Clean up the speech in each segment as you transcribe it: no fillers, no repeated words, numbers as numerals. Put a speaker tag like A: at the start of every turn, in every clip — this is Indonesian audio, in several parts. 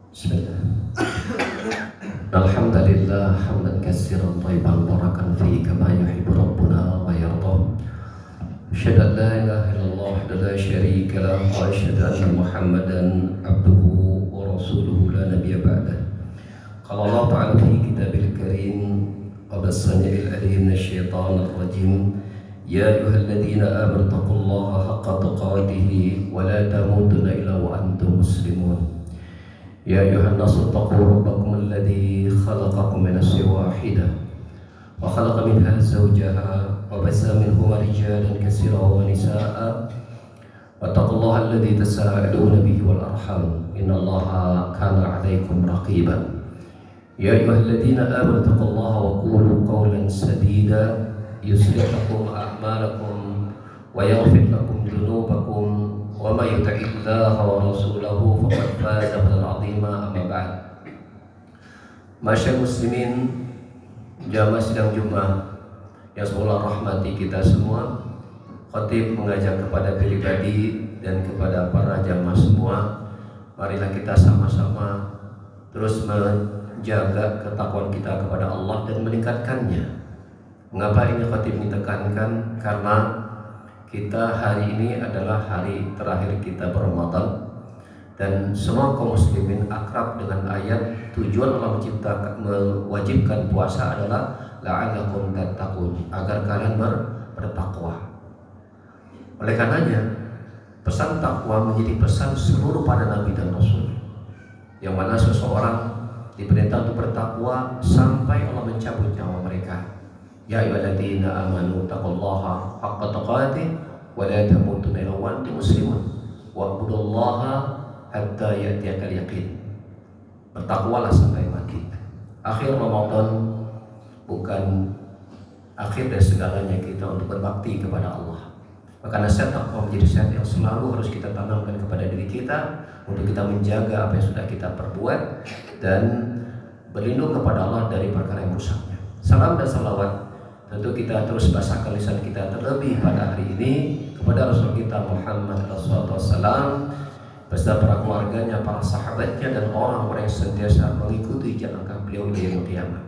A: Bismillah. Alhamdulillah hamdan katsiran thayyiban barakan fihi kama yuhibbu rabbuna wa yarda. Asyhadu an la ilaha illallah wahdahu la syarika lah wa asyhadu anna Muhammadan abduhu wa rasuluhu la nabiyya ba'dah. Qala Allah ta'ala fi kitabil karim wa bis-sami'il alim minasyaitonir rajim. Ya ayyuhalladzina amanu taqullaha haqqa tuqatih wa la tamutunna illa wa antum muslimun. Ya ayuhan nasu taqu rabbakum alladhi khalaqakum min nafsin wahidah wa khalaqa minha zawjaha wa bassa minhuma rijalan katsiran wa nisaa'a wattaqullaha alladhi tasaaluna bihi wal arham innallaha kana 'alaykum raqiban. Ya ayyuhalladzina amanu taqullaha wa qulu qawlan sadida yuslih lakum a'malakum wa yaghfir lakum dhunubakum wa may yuti'illaha wa rasulahu faqad faza fawzan 'azima. Amma ba'd. Masyaallah muslimin, jamaah sidang Jumat yang semoga rahmati kita semua. Khatib mengajak kepada pribadi dan kepada para jamaah semua, marilah kita sama-sama terus menjaga ketakwaan kita kepada Allah dan meningkatkannya. Mengapa ini khatib ditekankan? Karena kita hari ini adalah hari terakhir kita berRamadan, dan semua kaum muslimin akrab dengan ayat tujuan Allah mewajibkan puasa adalah la'allakum tattaqun, agar kalian bertakwa. Oleh karenanya pesan takwa menjadi pesan seluruh para nabi dan rasul, yang mana seseorang diperintah untuk bertakwa sampai Allah mencabut nyawa mereka. Ya ayyuhalladzina amanu taqullaha haqqa tuqatih wa la tamutunna illa wa antum muslimun wa'budullaha hatta ya'tiyakal yaqin. Bertakwalah sampai mati. Akhir Ramadan bukan akhir dari segalanya kita untuk berbakti kepada Allah. Maka nasihat takwa menjadi nasihat yang selalu harus kita tanamkan kepada diri kita untuk kita menjaga apa yang sudah kita perbuat dan berlindung kepada Allah dari perkara yang rusaknya. Salam dan salawat tentu kita terus basahkan lisan kita terlebih pada hari ini kepada Rasul kita Muhammad SAW beserta para keluarganya, para sahabatnya, dan orang-orang yang senantiasa mengikuti jalan kaki beliau di yaumul qiyamah.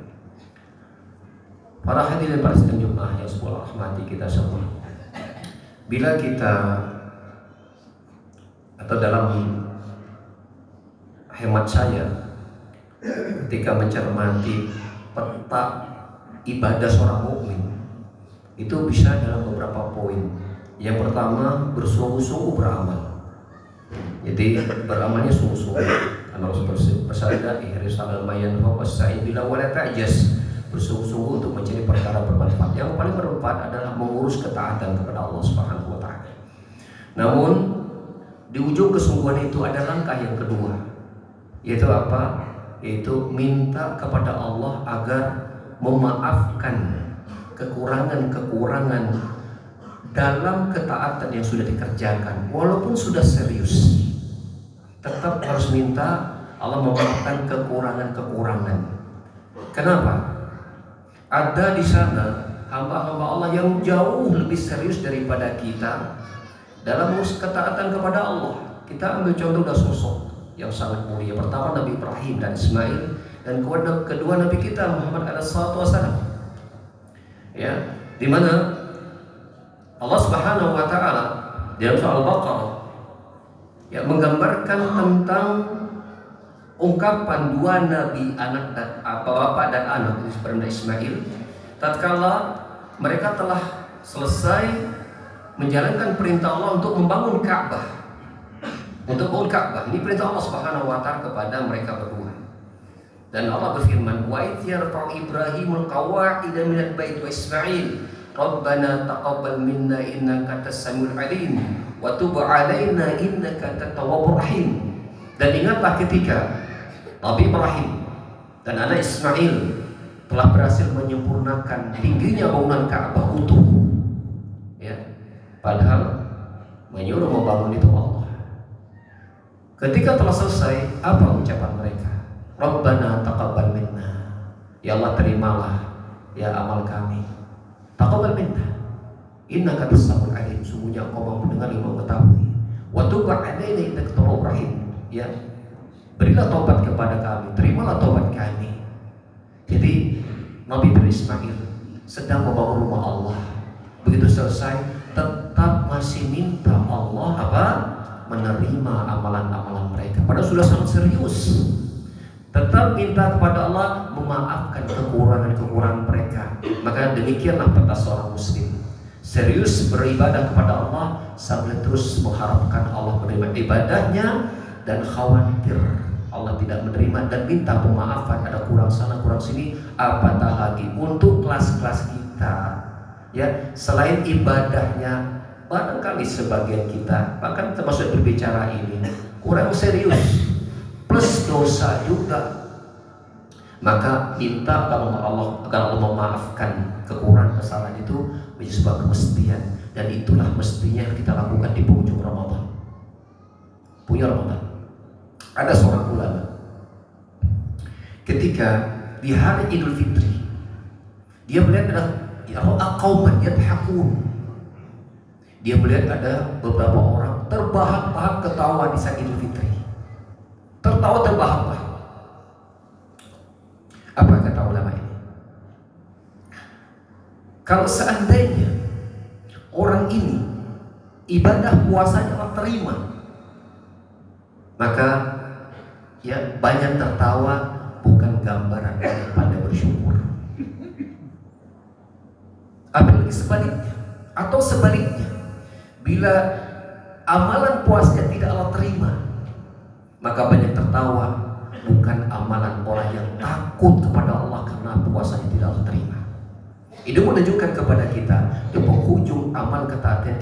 A: Para hadirin para sidang Jumat yang semoga rahmati kita semua. Bila kita atau dalam hemat saya ketika mencermati peta ibadah seorang mukmin itu bisa dalam beberapa poin. Yang pertama, bersungguh-sungguh beramal. Jadi beramalnya sungguh-sungguh. Karena Rasul bersabda, "Ihris 'alal mayan faqsa'id bila wala ta'jas." Bersungguh-sungguh untuk mencari perkara bermanfaat. Yang paling bermanfaat adalah mengurus ketaatan kepada Allah Subhanahu wa taala. Namun di ujung kesungguhan itu ada langkah yang kedua. Yaitu apa? Yaitu minta kepada Allah agar memaafkan kekurangan-kekurangan dalam ketaatan yang sudah dikerjakan. Walaupun sudah serius, tetap harus minta Allah memaafkan kekurangan-kekurangan. Kenapa? Ada di sana hamba-hamba Allah yang jauh lebih serius daripada kita dalam mengurus ketaatan kepada Allah. Kita ambil contoh dari sosok yang sangat mulia. Pertama Nabi Ibrahim dan Ismail, dan kedua Nabi kita Muhammad SAW. Ya, di mana Allah Subhanahu wa taala dalam surah Al-Baqarah ya menggambarkan tentang ungkapan dua nabi, anak dan bapak dan anak, Ibrahim dan Ismail, tatkala mereka telah selesai menjalankan perintah Allah untuk membangun Ka'bah. Untuk membangun Ka'bah, ini perintah Allah Subhanahu wa taala kepada mereka berdua. Dan Allah berfirman, "Wa idh yarfa'u Ibrahimul qawa'ida minal bait wa Ismail, Rabbana taqabbal minna innaka antas samiul 'alim wa tub 'alaina innaka antat tawwabur rahim." Dan ingatlah ketika Nabi Ibrahim dan anak Ismail telah berhasil menyempurnakan tingginya bangunan Ka'bah utuh. Ya, padahal menyuruh membangun itu Allah. Ketika telah selesai, apa ucapan mereka? Rabbana taqabbal minna. Ya Allah, terimalah ya amal kami. Taqabbal minna. Innaka as-sami'ul 'alim. Sungguhnya Engkau Maha mendengar dan mengetahui. Wa tub 'alaina innaka tawwabur rahim. Ya. berilah taubat kepada kami, terimalah taubat kami. Jadi Nabi Ismail sedang membangun rumah Allah. Begitu selesai, tetap masih minta Allah menerima amalan-amalan mereka. Padahal sudah sangat serius. Tetap minta kepada Allah memaafkan kekurangan-kekurangan mereka. Maka demikianlah peta seorang muslim. Serius beribadah kepada Allah sambil terus mengharapkan Allah menerima ibadahnya, dan khawatir Allah tidak menerima dan minta pemaafan, ada kurang sana kurang sini. Apatah lagi untuk kelas-kelas kita, ya, selain ibadahnya, barangkali sebagian kita bahkan termasuk berbicara ini kurang serius plus dosa juga. Maka minta agar Allah memaafkan kekurangan kesalahan itu menjadi sebuah kemestian, dan itulah mestinya yang kita lakukan di penghujung Ramadan. Punya Ramadan. Ada seorang ulama ketika di hari Idul Fitri, dia melihat ada qauman yadhakun. Dia melihat ada beberapa orang terbahak-bahak ketawa di saat Idul Fitri. Tertawa terbahak-bahak. Apa kata ulama ini? Kalau seandainya orang ini ibadah puasanya Allah terima, maka ya banyak tertawa bukan gambaran daripada bersyukur. Apalagi sebaliknya, atau sebaliknya, bila amalan puasnya tidak Allah terima, maka banyak tertawa bukan amalan orang yang takut kepada Allah karena puasanya tidak Allah terima. Itu menunjukkan kepada kita di penghujung amal ketaatan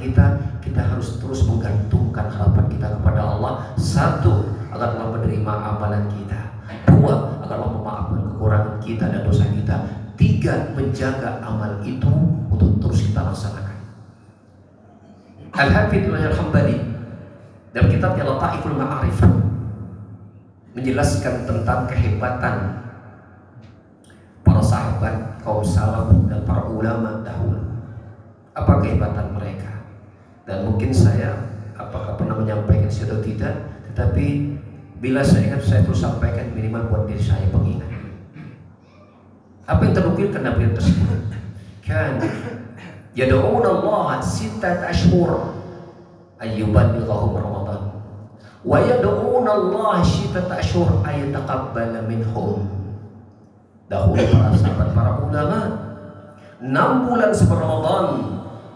A: kita harus terus menggantungkan harapan kita kepada Allah. Satu, agar Allah menerima amalan kita. Dua, agar Allah memaafkan kekurangan kita dan dosa kita. Tiga, menjaga amal itu untuk terus kita laksanakan. Al-Hafidz Al-Hambali dalam kitabnya Lataiful Ma'arif menjelaskan tentang kehebatan para sahabat, kaum salaf dan para ulama dahulu. Apa kehebatan mereka? Dan mungkin saya apakah pernah menyampaikan atau tidak, tetapi bila saya ingat saya terus sampaikan minimal buat diri saya pengingat. Apa yang ternukilkan Nabi tersebut? Kan yad'una Allah sittat ashhur ayyuballighahum Ramadan. Wa yad'una Allah sittat ashhur ayataqabbala minhum. Dahulu para sahabat, para ulama 6 bulan sebelum Ramadan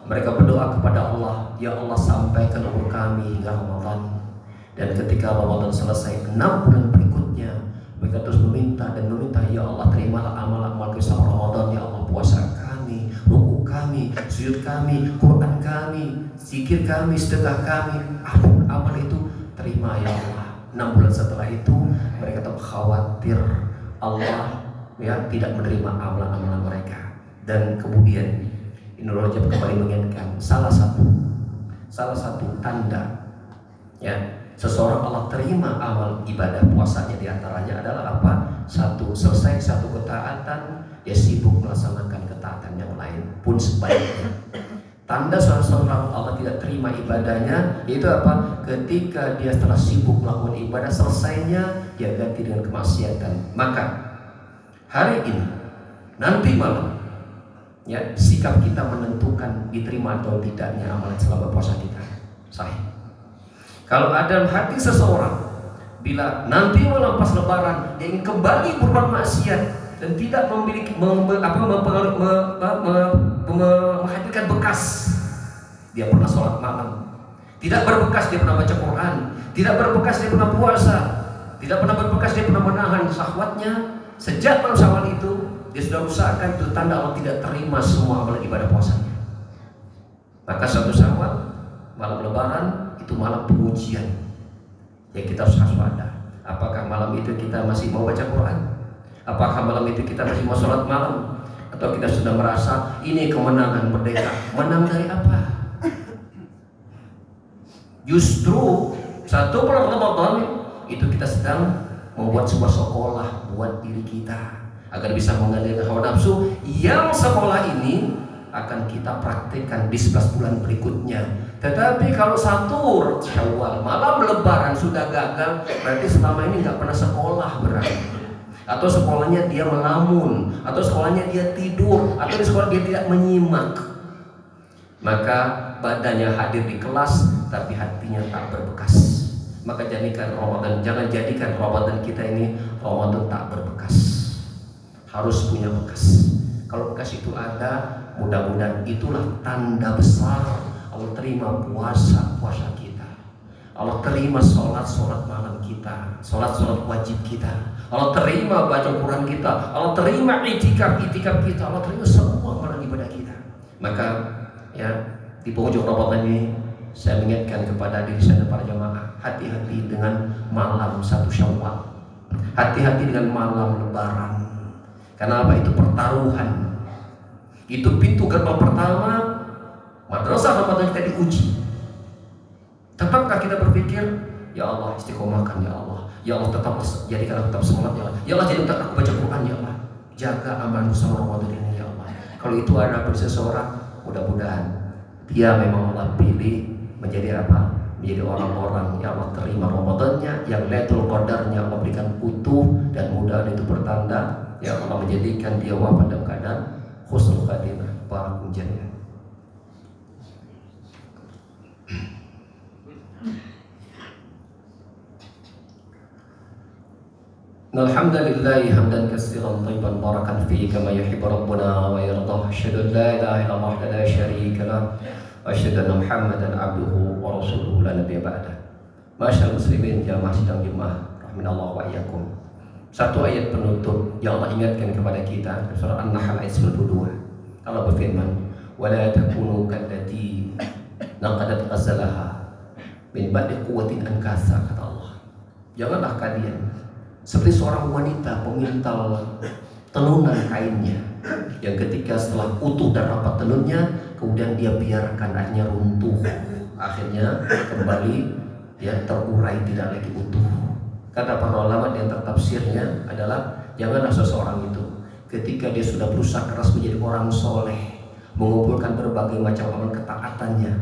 A: mereka berdoa kepada Allah, ya Allah sampaikan umur kami hingga Ramadan. Dan ketika Ramadan selesai 6 bulan berikutnya mereka terus meminta dan meminta, ya Allah terimalah amal-amal kita selama Ramadan, ya Allah puasa kami, ruku kami, sujud kami, Quran kami, zikir kami, sedekah kami, apapun amal itu terima ya Allah. 6 bulan setelah itu mereka tetap khawatir Allah ya tidak menerima amalan-amalan mereka. Dan kemudian Ibnu Rajab kembali mengingatkan salah satu tanda ya seseorang Allah terima amal ibadah puasanya diantaranya adalah apa? Satu, selesai satu ketaatan dia sibuk melaksanakan ketaatan yang lain pun sebaliknya. Tanda seseorang Allah tidak terima ibadahnya yaitu apa? Ketika dia setelah sibuk melakukan ibadah, selesainya dia ganti dengan kemaksiatan. Maka hari ini, nanti malam, ya sikap kita menentukan diterima atau tidaknya amalan selama puasa kita. Sahih. Kalau ada dalam hati seseorang, bila nanti malam pas Lebaran dia ingin kembali berbuat maksiat dan tidak memiliki menghadirkan bekas, dia pernah sholat malam, tidak berbekas dia pernah baca Quran, tidak berbekas dia pernah puasa, tidak pernah berbekas dia pernah menahan syahwatnya. Sejak malam Syawal itu dia sudah usahakan, itu tanda Allah tidak terima semua amalan ibadah puasanya. Maka 1 Syawal malam Lebaran itu malam pengujian yang kita harus waspada. Apakah malam itu kita masih mau baca Quran? Apakah malam itu kita masih mau sholat malam? Atau kita sudah merasa ini kemenangan merdeka? Menang dari apa? Justru 1 bulan Ramadan itu kita sedang membuat sebuah sekolah buat diri kita agar bisa mengendalikan hawa nafsu. Yang sekolah ini akan kita praktikkan di 11 bulan berikutnya. Tetapi kalau 1 Syawal malam Lebaran sudah gagal, berarti selama ini nggak pernah sekolah berarti. Atau sekolahnya dia melamun, atau sekolahnya dia tidur, atau di sekolah dia tidak menyimak. Maka badannya hadir di kelas, tapi hatinya tak berbekas. Maka jangan jadikan Ramadan kita ini Ramadan tak berbekas. Harus punya bekas. Kalau bekas itu ada, mudah-mudahan itulah tanda besar Allah terima puasa kita. Allah terima sholat malam kita, sholat wajib kita. Allah terima baca Quran kita, Allah terima itikaf kita, Allah terima semua amalan ibadah kita. Maka ya di penghujung Ramadan ini saya mengingatkan kepada diri saya dan para jamaah, hati-hati dengan malam 1 Syawal, hati-hati dengan malam Lebaran. Karena apa? Itu pertaruhan. Itu pintu gerbang pertama madrasah Ramadan kita diuji. Tetapkah kita berpikir, ya Allah istiqomahkan ya Allah, ya Allah tetap jadikan aku tetap semangat ya Allah, ya Allah jadikan aku baca Quran ya Allah, jaga amanku sama Ramadan ini ya Allah. Kalau itu ada pada seseorang, mudah-mudahan dia memang Allah pilih menjadi apa? Menjadi orang-orang yang Allah terima Ramadannya, yang Lailatul Qadarnya Allah berikan utuh, dan mudah itu pertanda yang Allah menjadikan dia wafat dalam keadaan husnul khatimah. Barakum jannah. Alhamdulillah hamdan katsiran thayyiban barakan fihi kama yuhibbu rabbuna wa yardah. Asyhadu an la ilaha illallah la syarika lah wa asyhadu anna Muhammadan abduhu wa rasuluhu la nabiyya ba'dah. Masyaallah muslimin jamaah sidang Jumat rahimanallahu wa iyyakum. Satu ayat penutup yang Allah ingatkan kepada kita, surah An-Nahl ayat 92. Allah berfirman, "Wa la takunu kallati naqadat ghazalaha min ba'di quwwatin ankasa," kata Allah. Janganlah kalian seperti seorang wanita pemintal tenunan kainnya, yang ketika setelah utuh dan rapat tenunnya, kemudian dia biarkan akhirnya runtuh, akhirnya kembali ya terurai, tidak lagi utuh. Kata para ulama di antara tafsirnya adalah, janganlah seseorang itu ketika dia sudah berusaha keras menjadi orang soleh, mengumpulkan berbagai macam amal ketaatannya,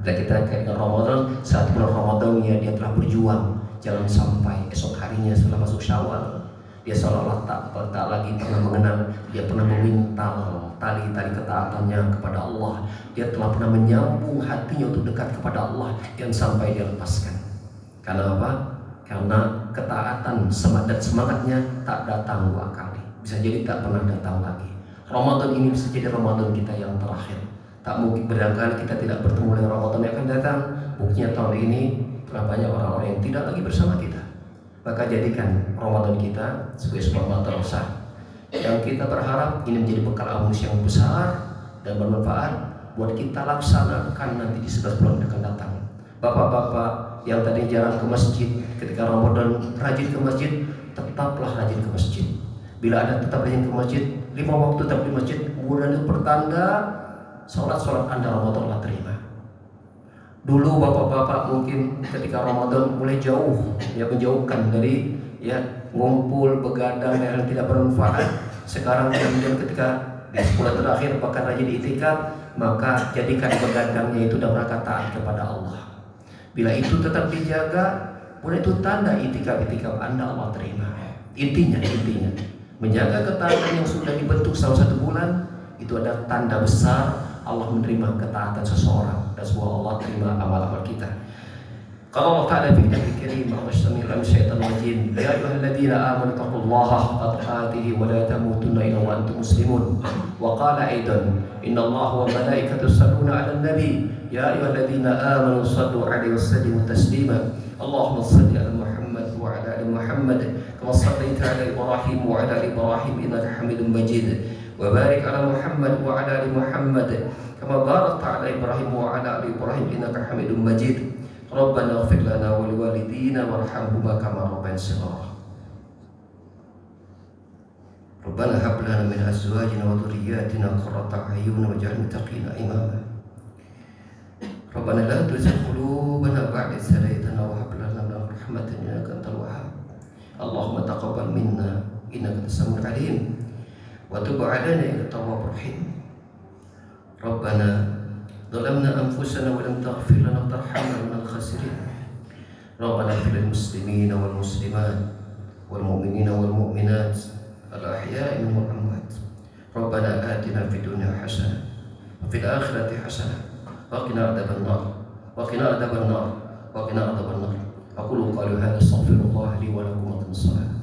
A: dan kita kaitkan Ramadan, saat bulan Ramadannya dia telah berjuang, jangan sampai esok harinya setelah masuk Syawal dia seolah-olah tak lagi pernah mengenal, dia pernah memintal tali-tali ketaatannya kepada Allah, dia telah pernah menyambung hatinya untuk dekat kepada Allah, yang sampai dia lepaskan. Karena apa? Karena ketaatan dan semangatnya tak datang 2 kali, bisa jadi tak pernah datang lagi. Ramadan ini bisa jadi Ramadan kita yang terakhir. Tak mungkin barangkali kita tidak bertemu dengan Ramadan yang akan datang. Buktinya tahun ini telah banyak orang-orang yang tidak lagi bersama kita. Maka jadikan Ramadan kita sebagai sebuah madrasah yang kita berharap ini menjadi bekal amunisi yang besar dan bermanfaat buat kita laksanakan nanti di 11 bulan yang akan datang. Bapak-bapak yang tadi jarang ke masjid, ketika Ramadan rajin ke masjid, tetaplah rajin ke masjid. Bila Anda tetap rajin ke masjid, 5 waktu tetap di masjid, kemudian itu pertanda sholat Anda Ramadan Allah terima. Dulu bapak-bapak mungkin ketika Ramadan mulai jauh, ya menjauhkan dari ya ngumpul begadang yang tidak bermanfaat. Sekarang kemudian ketika di 10 terakhir bahkan rajin itikaf, maka jadikan begadangnya itu dalam rangka taat kepada Allah. Bila itu tetap dijaga, mulai itu tanda itikaf Anda Allah terima. Intinya menjaga ketaatan yang sudah dibentuk selama 1 bulan, itu adalah tanda besar Allah menerima ketaatan seseorang, dan semoga Allah terima amal-amal kita. Kalau Allah Ta'ala fi kitabih karim, "Ma'asyiral syaitanir rajim, ya ayyuhalladzina amanu taqullaha haqqa tuqatih wa la tamutunna illa wa antum muslimun." Wa qala aidan, "Innallaha wa malaikatahu yusholluna 'alan nabi, ya ayyuhalladzina amanu shallu 'alaihi wa sallimu taslima." Allahumma shalli 'ala Muhammad wa 'ala ali Muhammad kama shallaita 'ala Ibrahim wa 'ala ali Ibrahim innaka Hamidum Majid. Wa barik 'ala Muhammad wa 'ala ali Muhammad kama barakta 'ala Ibrahim wa 'ala ali Ibrahim innaka Hamidum Majid. Rabbana ighfir lana wa liwalidina warhamhuma kama rabbayana shighara. Rabbana hab lana min azwajina wa dhurriyyatina qurrata a'yun waj'alna muttaqina imama. Rabbana la tuzigh qulubana ba'da idh hadaytana wa hab lana min ladunka rahmatan innaka antal wahhab. Allahumma taqabbal minna innaka antas samiul 'alim wa tub 'alaina innaka tawwabur rahim. ربنا ظلمنا أنفسنا وإن تغفر لنا وترحمنا من الخاسرين. ربنا اغفر للمسلمين والمسلمات والمؤمنين والمؤمنات الأحياء منهم والأموات. ربنا آتنا في الدنيا حسنة وفي الآخرة حسنة وقنا عذاب النار وقنا عذاب النار وقنا عذاب النار. أقول قولي هذا، استغفر الله لي ولكم وأقم الصلاة.